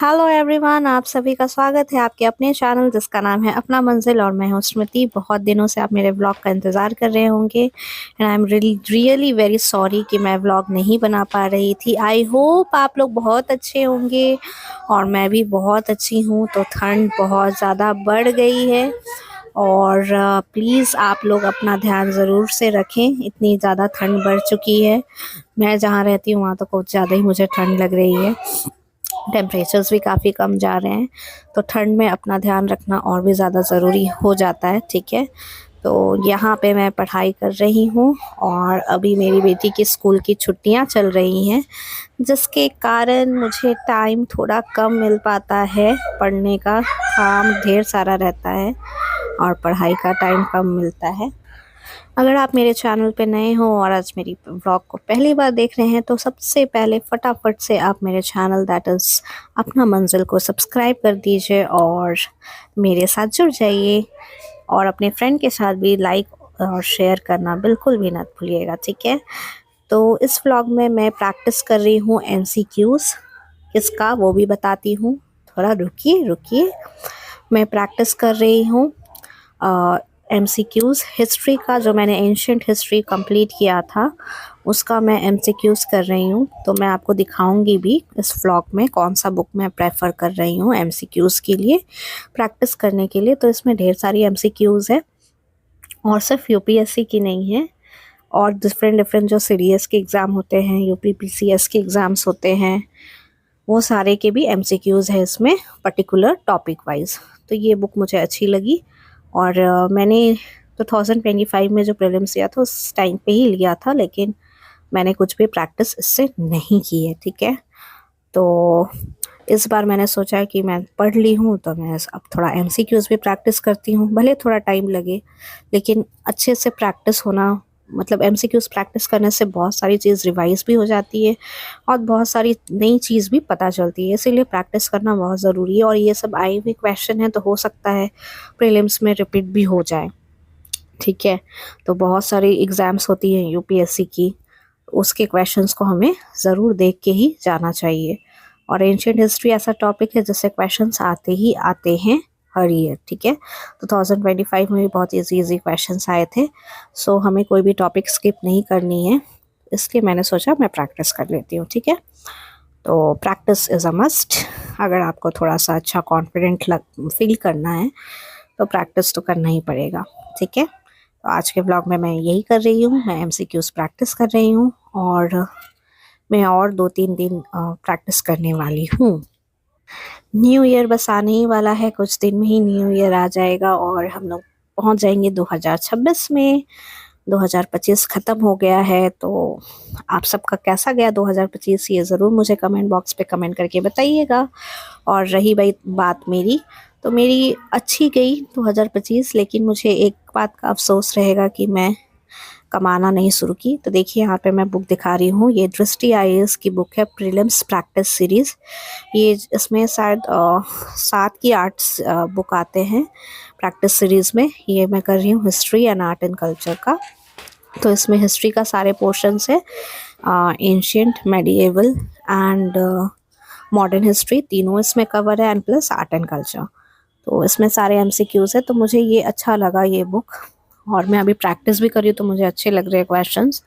Hello everyone, आप सभी का स्वागत है आपके अपने चैनल जिसका नाम है अपना मंजिल। और मैं हूं स्मृति। बहुत दिनों से आप मेरे व्लॉग का इंतज़ार कर रहे होंगे and I am really very sorry कि मैं व्लॉग नहीं बना पा रही थी। आई होप आप लोग बहुत अच्छे होंगे और मैं भी बहुत अच्छी हूं। तो ठंड बहुत ज़्यादा बढ़ गई है और प्लीज़ आप लोग अपना ध्यान ज़रूर से रखें। इतनी ज़्यादा ठंड बढ़ चुकी है। मैं जहाँ रहती हूँ वहाँ तो कुछ ज़्यादा ही मुझे ठंड लग रही है। टेम्परेचर्स भी काफ़ी कम जा रहे हैं तो ठंड में अपना ध्यान रखना और भी ज़्यादा ज़रूरी हो जाता है। ठीक है, तो यहाँ पे मैं पढ़ाई कर रही हूँ और अभी मेरी बेटी की स्कूल की छुट्टियाँ चल रही हैं, जिसके कारण मुझे टाइम थोड़ा कम मिल पाता है। पढ़ने का काम ढेर सारा रहता है और पढ़ाई का टाइम कम मिलता है। अगर आप मेरे चैनल पे नए हो और आज मेरी व्लॉग को पहली बार देख रहे हैं तो सबसे पहले फटाफट से आप मेरे चैनल दैट इज़ अपना मंजिल को सब्सक्राइब कर दीजिए और मेरे साथ जुड़ जाइए और अपने फ्रेंड के साथ भी लाइक और शेयर करना बिल्कुल भी मत भूलिएगा। ठीक है, तो इस व्लॉग में मैं प्रैक्टिस कर रही हूँ MCQs। किसका वो भी बताती हूँ, थोड़ा रुकिए रुकिए। मैं प्रैक्टिस कर रही हूँ MCQs हिस्ट्री का। जो मैंने एंशियंट हिस्ट्री कंप्लीट किया था उसका मैं MCQs कर रही हूँ। तो मैं आपको दिखाऊंगी भी इस व्लॉग में कौन सा बुक मैं प्रेफर कर रही हूँ MCQs के लिए, प्रैक्टिस करने के लिए। तो इसमें ढेर सारी MCQs है और सिर्फ UPSC की नहीं है, और डिफरेंट डिफरेंट जो CDS के एग्ज़ाम होते हैं, UPPCS के एग्ज़ाम्स होते हैं, वो सारे के भी MCQs है इसमें पर्टिकुलर टॉपिक वाइज। तो ये बुक मुझे अच्छी लगी और मैंने 2025 में जो प्रीलिम्स दिया था उस टाइम पे ही लिया था, लेकिन मैंने कुछ भी प्रैक्टिस इससे नहीं की है। ठीक है, तो इस बार मैंने सोचा कि मैं पढ़ ली हूँ तो मैं अब थोड़ा MCQs भी प्रैक्टिस करती हूँ। भले थोड़ा टाइम लगे लेकिन अच्छे से प्रैक्टिस होना, मतलब MCQs प्रैक्टिस करने से बहुत सारी चीज़ रिवाइज भी हो जाती है और बहुत सारी नई चीज़ भी पता चलती है। इसीलिए प्रैक्टिस करना बहुत ज़रूरी है और ये सब आए हुए क्वेश्चन है तो हो सकता है प्रीलिम्स में रिपीट भी हो जाए। ठीक है, तो बहुत सारी एग्ज़ाम्स होती हैं UPSC की, उसके क्वेश्चंस को हमें ज़रूर देख के ही जाना चाहिए। और एंशियंट हिस्ट्री ऐसा टॉपिक है जिससे क्वेश्चंस आते ही आते हैं हर ईयर। ठीक है, 2025 में भी बहुत इजी क्वेश्चंस आए थे। सो हमें कोई भी टॉपिक स्किप नहीं करनी है, इसलिए मैंने सोचा मैं प्रैक्टिस कर लेती हूँ। ठीक है, तो प्रैक्टिस इज़ अ मस्ट। अगर आपको थोड़ा सा अच्छा कॉन्फिडेंट फील करना है तो प्रैक्टिस तो करना ही पड़ेगा। ठीक है, तो आज के ब्लॉग में मैं यही कर रही हूँ, मैं MCQs प्रैक्टिस कर रही हूँ और मैं और 2-3 दिन प्रैक्टिस करने वाली हूँ। न्यू ईयर बस आने ही वाला है, कुछ दिन में ही न्यू ईयर आ जाएगा और हम लोग पहुँच जाएंगे 2026 में। 2025 ख़त्म हो गया है, तो आप सबका कैसा गया 2025 ये ज़रूर मुझे कमेंट बॉक्स पे कमेंट करके बताइएगा। और रही भाई बात मेरी, तो मेरी अच्छी गई 2025, लेकिन मुझे एक बात का अफसोस रहेगा कि मैं कमाना नहीं शुरू की। तो देखिए यहाँ पे मैं बुक दिखा रही हूँ, ये दृष्टि IAS की बुक है, प्रीलिम्स प्रैक्टिस सीरीज़। ये इसमें शायद 7 की 8 बुक आते हैं प्रैक्टिस सीरीज़ में। ये मैं कर रही हूँ history and art and culture का। तो इसमें हिस्ट्री का सारे पोर्शंस है, ancient, medieval and modern history, तीनों इसमें कवर है, and plus art and culture. तो इसमें सारे MCQs है। तो मुझे ये अच्छा लगा ये बुक और मैं अभी प्रैक्टिस भी कर रही हूँ तो मुझे अच्छे लग रहे हैं क्वेश्चंस।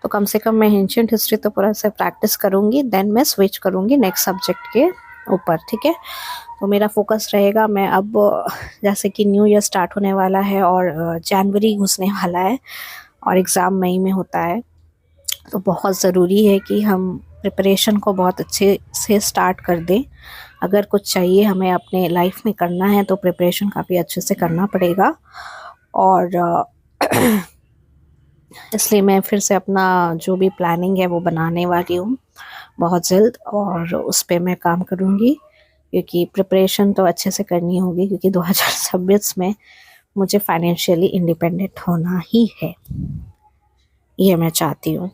तो कम से कम मैं एंशियंट हिस्ट्री तो पूरा से प्रैक्टिस करूँगी, देन मैं स्विच करूँगी नेक्स्ट सब्जेक्ट के ऊपर। ठीक है, तो मेरा फोकस रहेगा, मैं अब जैसे कि न्यू ईयर स्टार्ट होने वाला है और जनवरी घुसने वाला है और एग्ज़ाम मई में होता है, तो बहुत ज़रूरी है कि हम प्रिपरेशन को बहुत अच्छे से स्टार्ट कर दें। अगर कुछ चाहिए हमें अपने लाइफ में करना है तो प्रिपरेशन काफ़ी अच्छे से करना पड़ेगा। और इसलिए मैं फिर से अपना जो भी प्लानिंग है वो बनाने वाली हूँ बहुत जल्द, और उस पर मैं काम करूँगी क्योंकि प्रिपरेशन तो अच्छे से करनी होगी, क्योंकि 2026 में मुझे फाइनेंशियली इंडिपेंडेंट होना ही है, ये मैं चाहती हूँ।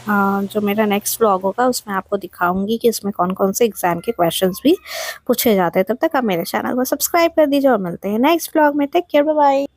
जो मेरा नेक्स्ट व्लॉग होगा उसमें आपको दिखाऊंगी कि इसमें कौन कौन से एग्जाम के क्वेश्चंस भी पूछे जाते हैं। तब तक आप मेरे चैनल को सब्सक्राइब कर दीजिए और मिलते हैं नेक्स्ट व्लॉग में। Take care, bye bye.